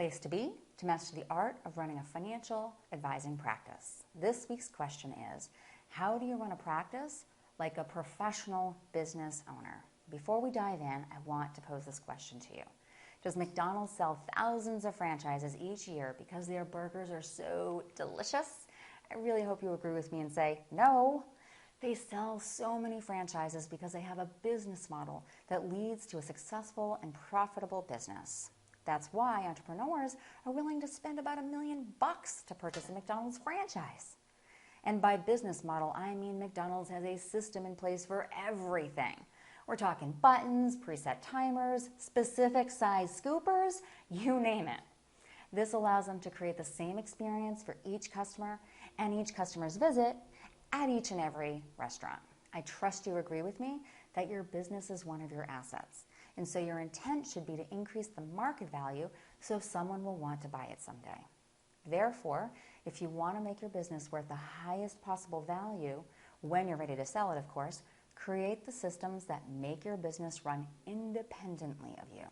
place to be to master the art of running a financial advising practice. This week's question is, how do you run a practice like a professional business owner? Before we dive in, I want to pose this question to you. Does McDonald's sell thousands of franchises each year because their burgers are so delicious? I really hope you agree with me and say, no. They sell so many franchises because they have a business model that leads to a successful and profitable business. That's why entrepreneurs are willing to spend about $1 million to purchase a McDonald's franchise. And by business model, I mean McDonald's has a system in place for everything. We're talking buttons, preset timers, specific size scoopers, you name it. This allows them to create the same experience for each customer and each customer's visit at each and every restaurant. I trust you agree with me that your business is one of your assets. And so your intent should be to increase the market value so someone will want to buy it someday. Therefore, if you want to make your business worth the highest possible value, when you're ready to sell it, of course, create the systems that make your business run independently of you.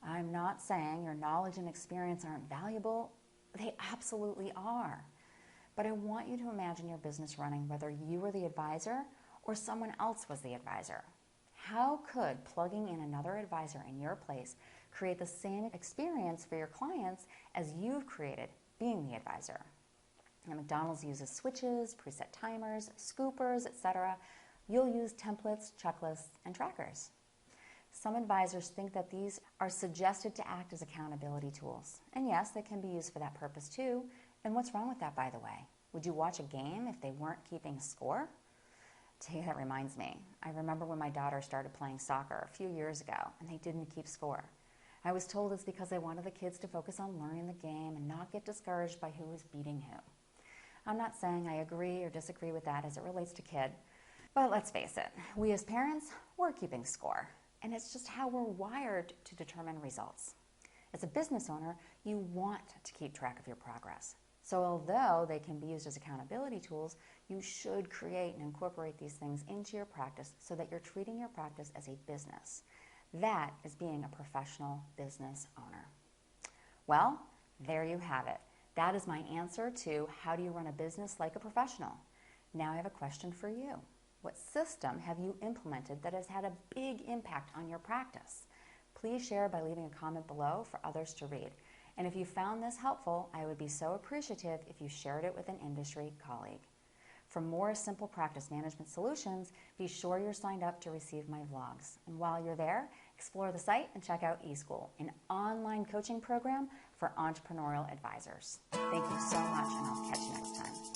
I'm not saying your knowledge and experience aren't valuable. They absolutely are. But I want you to imagine your business running whether you were the advisor or someone else was the advisor. How could plugging in another advisor in your place create the same experience for your clients as you've created being the advisor? Now, McDonald's uses switches, preset timers, scoopers, etc. You'll use templates, checklists, and trackers. Some advisors think that these are suggested to act as accountability tools. And yes, they can be used for that purpose too. And what's wrong with that, by the way? Would you watch a game if they weren't keeping score? That reminds me. I remember when my daughter started playing soccer a few years ago and they didn't keep score. I was told it's because they wanted the kids to focus on learning the game and not get discouraged by who was beating who. I'm not saying I agree or disagree with that as it relates to kid, but let's face it, we as parents, we're keeping score, and it's just how we're wired to determine results. As a business owner, you want to keep track of your progress. So although they can be used as accountability tools, you should create and incorporate these things into your practice so that you're treating your practice as a business. That is being a professional business owner. Well, there you have it. That is my answer to how do you run a business like a professional. Now I have a question for you. What system have you implemented that has had a big impact on your practice? Please share by leaving a comment below for others to read. And if you found this helpful, I would be so appreciative if you shared it with an industry colleague. For more simple practice management solutions, be sure you're signed up to receive my vlogs. And while you're there, explore the site and check out eSchool, an online coaching program for entrepreneurial advisors. Thank you so much, and I'll catch you next time.